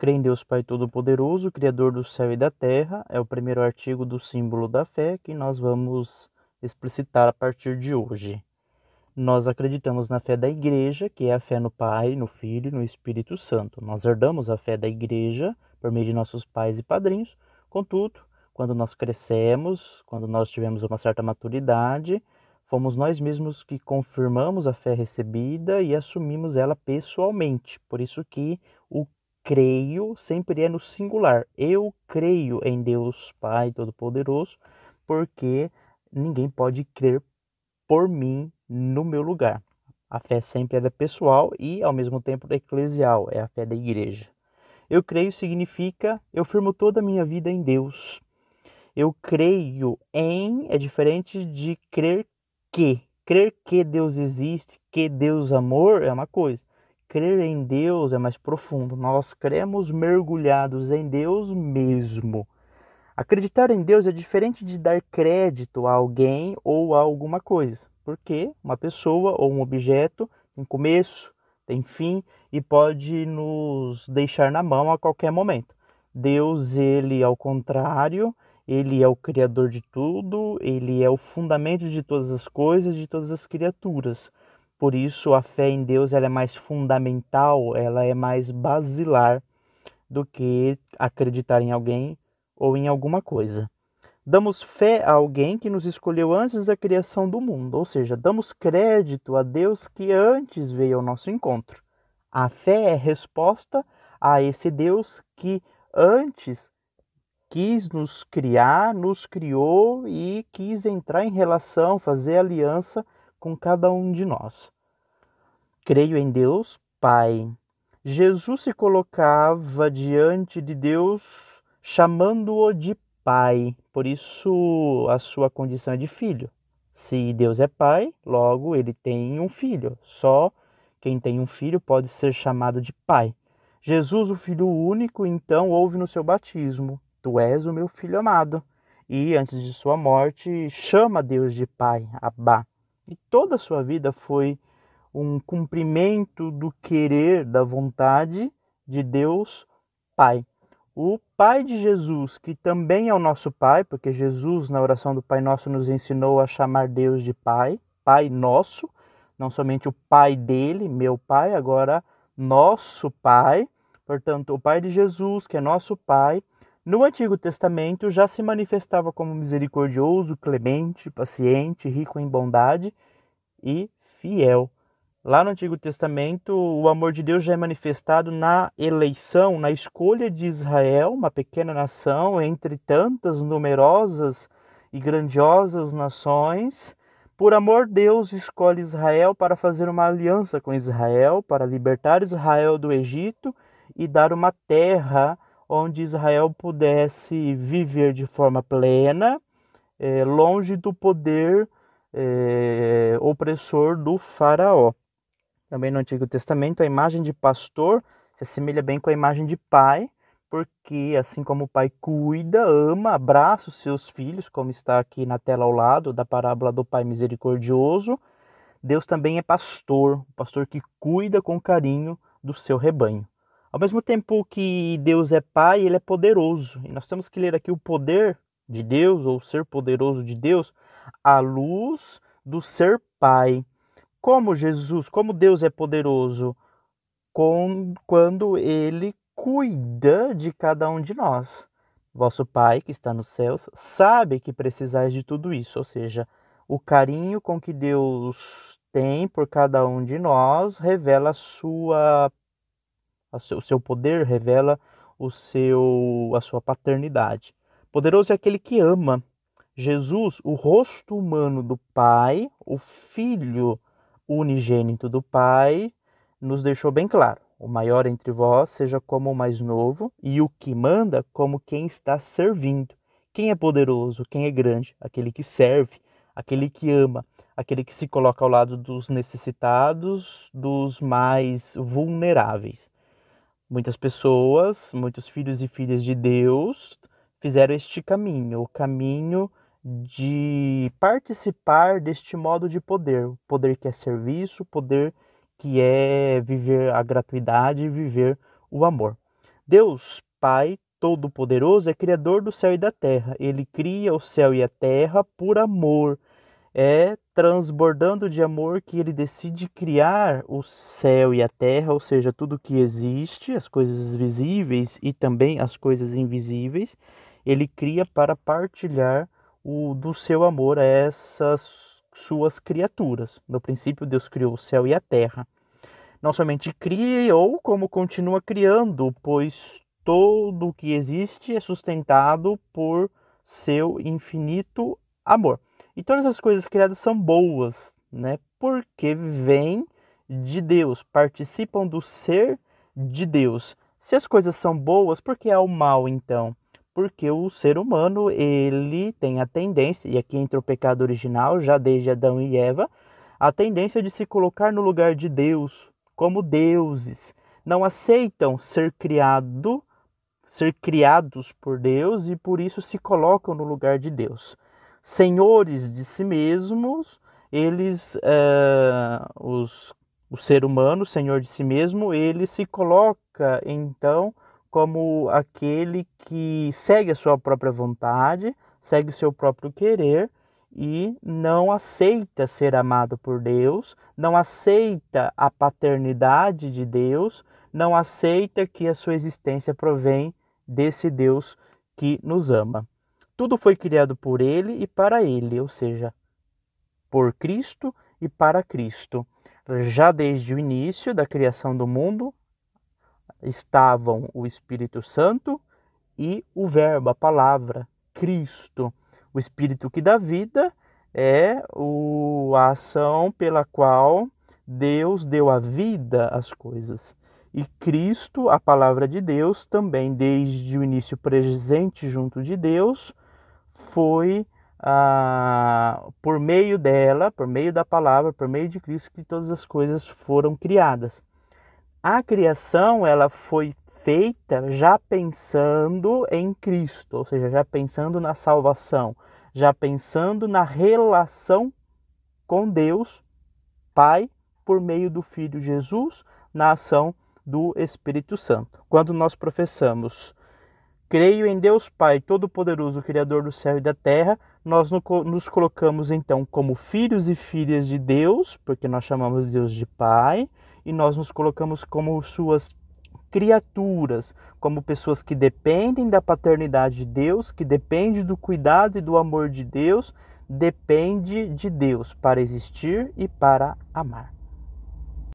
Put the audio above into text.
Creio em Deus Pai Todo-Poderoso, Criador do céu e da terra. É o primeiro artigo do símbolo da fé que nós vamos explicitar a partir de hoje. Nós acreditamos na fé da Igreja, que é a fé no Pai, no Filho e no Espírito Santo. Nós herdamos a fé da Igreja por meio de nossos pais e padrinhos. Contudo, quando nós crescemos, quando nós tivemos uma certa maturidade, fomos nós mesmos que confirmamos a fé recebida e assumimos ela pessoalmente. Por isso que o creio sempre é no singular. Eu creio em Deus Pai Todo-Poderoso, porque ninguém pode crer por mim no meu lugar. A fé sempre é pessoal e, ao mesmo tempo, eclesial, é a fé da igreja. Eu creio significa eu firmo toda a minha vida em Deus. Eu creio em é diferente de crer que. Crer que Deus existe, que Deus amor é uma coisa. Crer em Deus é mais profundo. Nós cremos mergulhados em Deus mesmo. Acreditar em Deus é diferente de dar crédito a alguém ou a alguma coisa, porque uma pessoa ou um objeto tem começo, tem fim e pode nos deixar na mão a qualquer momento. Deus, ele ao contrário, ele é o criador de tudo, ele é o fundamento de todas as coisas, de todas as criaturas. Por isso a fé em Deus ela é mais fundamental, ela é mais basilar do que acreditar em alguém ou em alguma coisa. Damos fé a alguém que nos escolheu antes da criação do mundo, ou seja, damos crédito a Deus que antes veio ao nosso encontro. A fé é resposta a esse Deus que antes quis nos criar, nos criou e quis entrar em relação, fazer aliança com cada um de nós. Creio em Deus, Pai. Jesus se colocava diante de Deus chamando-o de Pai, por isso a sua condição é de filho. Se Deus é Pai, logo ele tem um filho. Só quem tem um filho pode ser chamado de Pai. Jesus, o Filho único, então ouve no seu batismo: Tu és o meu Filho amado. E antes de sua morte, chama Deus de Pai, Abá. E toda a sua vida foi um cumprimento do querer, da vontade de Deus Pai. O Pai de Jesus, que também é o nosso Pai, porque Jesus, na oração do Pai Nosso, nos ensinou a chamar Deus de Pai, Pai Nosso, não somente o Pai dele, meu Pai, agora nosso Pai. Portanto, o Pai de Jesus, que é nosso Pai, no Antigo Testamento já se manifestava como misericordioso, clemente, paciente, rico em bondade e fiel. Lá no Antigo Testamento, o amor de Deus já é manifestado na eleição, na escolha de Israel, uma pequena nação entre tantas numerosas e grandiosas nações. Por amor, Deus escolhe Israel para fazer uma aliança com Israel, para libertar Israel do Egito e dar uma terra onde Israel pudesse viver de forma plena, longe do poder opressor do faraó. Também no Antigo Testamento, a imagem de pastor se assemelha bem com a imagem de pai, porque assim como o pai cuida, ama, abraça os seus filhos, como está aqui na tela ao lado da parábola do Pai Misericordioso, Deus também é pastor, o pastor que cuida com carinho do seu rebanho. Ao mesmo tempo que Deus é pai, ele é poderoso. E nós temos que ler aqui o poder de Deus, ou ser poderoso de Deus, à luz do ser pai. Como Deus é poderoso? Quando ele cuida de cada um de nós. Vosso Pai, que está nos céus, sabe que precisais de tudo isso, ou seja, o carinho com que Deus tem por cada um de nós revela o seu poder, revela a sua paternidade. Poderoso é aquele que ama. Jesus, o rosto humano do Pai, o Filho unigênito do Pai, nos deixou bem claro: o maior entre vós seja como o mais novo, e o que manda como quem está servindo. Quem é poderoso, quem é grande? Aquele que serve, aquele que ama, aquele que se coloca ao lado dos necessitados, dos mais vulneráveis. Muitas pessoas, muitos filhos e filhas de Deus fizeram este caminho, o caminho de participar deste modo de poder, o poder que é serviço, o poder que é viver a gratuidade e viver o amor. Deus Pai Todo-Poderoso é criador do céu e da terra. Ele cria o céu e a terra por amor. É transbordando de amor que ele decide criar o céu e a terra, ou seja, tudo que existe, as coisas visíveis e também as coisas invisíveis. Ele cria para partilhar do seu amor a essas suas criaturas. No princípio, Deus criou o céu e a terra. Não somente criou, como continua criando, pois todo o que existe é sustentado por seu infinito amor. E todas as coisas criadas são boas, né? Porque vêm de Deus, participam do ser de Deus. Se as coisas são boas, por que há o mal então? Porque o ser humano, ele tem a tendência, e aqui entra o pecado original, já desde Adão e Eva, a tendência de se colocar no lugar de Deus, como deuses. Não aceitam ser criados por Deus e por isso se colocam no lugar de Deus. Senhores de si mesmos, eles, o ser humano, senhor de si mesmo, ele se coloca então como aquele que segue a sua própria vontade, segue o seu próprio querer e não aceita ser amado por Deus, não aceita a paternidade de Deus, não aceita que a sua existência provém desse Deus que nos ama. Tudo foi criado por Ele e para Ele, ou seja, por Cristo e para Cristo. Já desde o início da criação do mundo, estavam o Espírito Santo e o Verbo, a palavra, Cristo. O Espírito que dá vida é a ação pela qual Deus deu a vida às coisas. E Cristo, a palavra de Deus, também desde o início presente junto de Deus, foi por meio dela, por meio da palavra, por meio de Cristo, que todas as coisas foram criadas. A criação, ela foi feita já pensando em Cristo, ou seja, já pensando na salvação, já pensando na relação com Deus, Pai, por meio do Filho Jesus, na ação do Espírito Santo. Quando nós professamos, creio em Deus Pai Todo-Poderoso, Criador do céu e da terra, nós nos colocamos então como filhos e filhas de Deus, porque nós chamamos Deus de Pai, e nós nos colocamos como suas criaturas, como pessoas que dependem da paternidade de Deus, que dependem do cuidado e do amor de Deus, depende de Deus para existir e para amar.